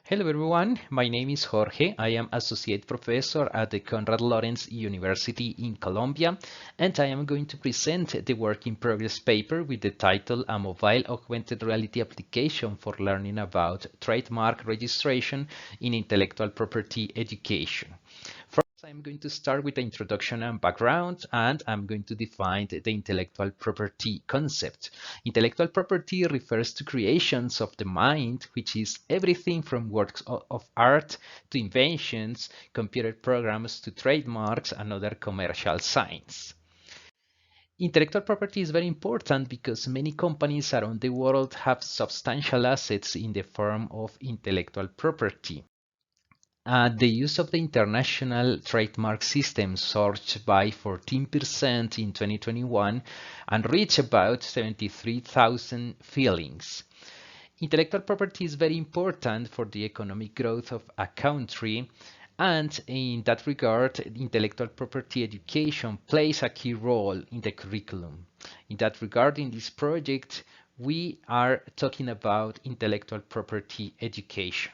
Hello everyone, my name is Jorge. I am Associate Professor at the Conrad Lawrence University in Colombia, and I am going to present the work in progress paper with the title A Mobile Augmented Reality Application for Learning About Trademark Registration in Intellectual Property Education. First, I'm going to start with the introduction and background, and I'm going to define the intellectual property concept. Intellectual property refers to creations of the mind, which is everything from works of art to inventions, computer programs to trademarks and other commercial signs. Intellectual property is very important because many companies around the world have substantial assets in the form of intellectual property. The use of the international trademark system surged by 14% in 2021 and reached about 73,000 filings. Intellectual property is very important for the economic growth of a country, and in that regard, intellectual property education plays a key role in the curriculum. In that regard, in this project, we are talking about intellectual property education.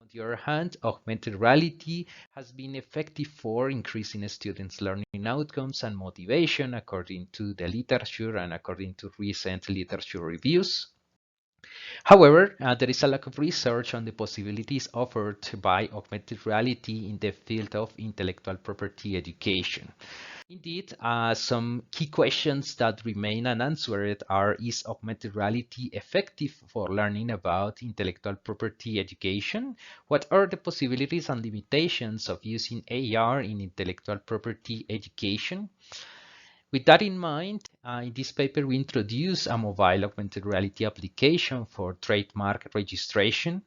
On the other hand, augmented reality has been effective for increasing students' learning outcomes and motivation according to the literature and according to recent literature reviews. However, there is a lack of research on the possibilities offered by augmented reality in the field of intellectual property education. Indeed, some key questions that remain unanswered are: is augmented reality effective for learning about intellectual property education? What are the possibilities and limitations of using AR in intellectual property education? With that in mind, in this paper, we introduce a mobile augmented reality application for trademark registration.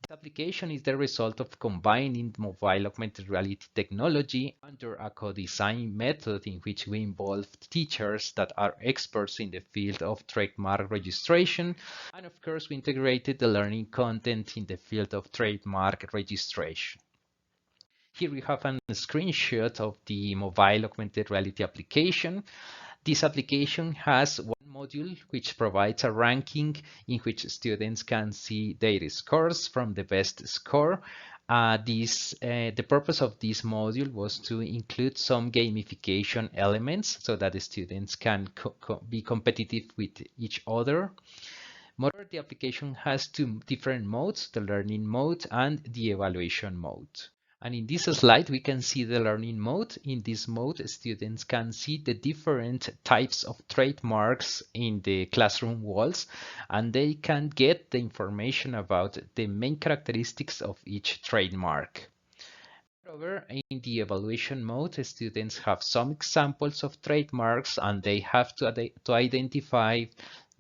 This application is the result of combining mobile augmented reality technology under a co-design method in which we involve teachers that are experts in the field of trademark registration. And of course, we integrated the learning content in the field of trademark registration. Here we have a screenshot of the mobile augmented reality application. This application has one module which provides a ranking in which students can see their scores from the best score. The purpose of this module was to include some gamification elements so that the students can be competitive with each other. Moreover, the application has two different modes, the learning mode and the evaluation mode. And in this slide, we can see the learning mode. In this mode, students can see the different types of trademarks in the classroom walls, and they can get the information about the main characteristics of each trademark. Moreover, in the evaluation mode, students have some examples of trademarks, and they have to identify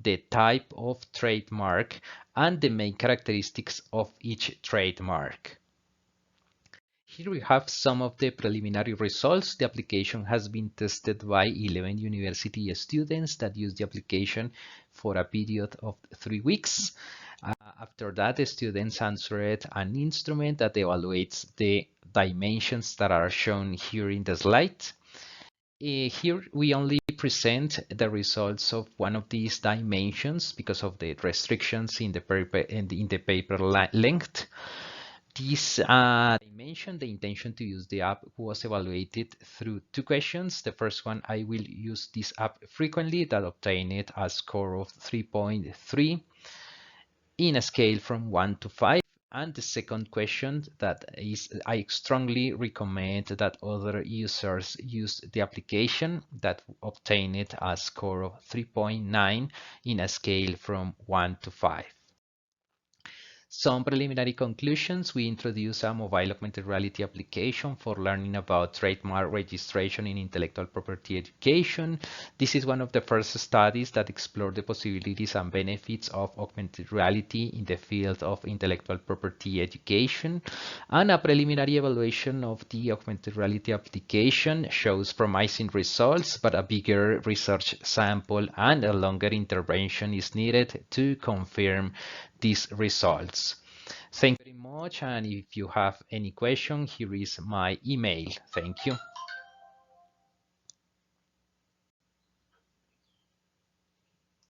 the type of trademark and the main characteristics of each trademark. Here we have some of the preliminary results. The application has been tested by 11 university students that use the application for a period of 3 weeks. After that, the students answered an instrument that evaluates the dimensions that are shown here in the slide. Here we only present the results of one of these dimensions because of the restrictions in the paper length. This dimension, the intention to use the app, was evaluated through 2 questions. The first one, I will use this app frequently, that obtained a score of 3.3 in a scale from 1 to 5. And the second question, that is, I strongly recommend that other users use the application, that obtained a score of 3.9 in a scale from 1 to 5. Some preliminary conclusions: we introduce a mobile augmented reality application for learning about trademark registration in intellectual property education. This is one of the first studies that explore the possibilities and benefits of augmented reality in the field of intellectual property education. And a preliminary evaluation of the augmented reality application shows promising results, but a bigger research sample and a longer intervention is needed to confirm these results. Thank you very much, and if you have any question, here is my email. Thank you.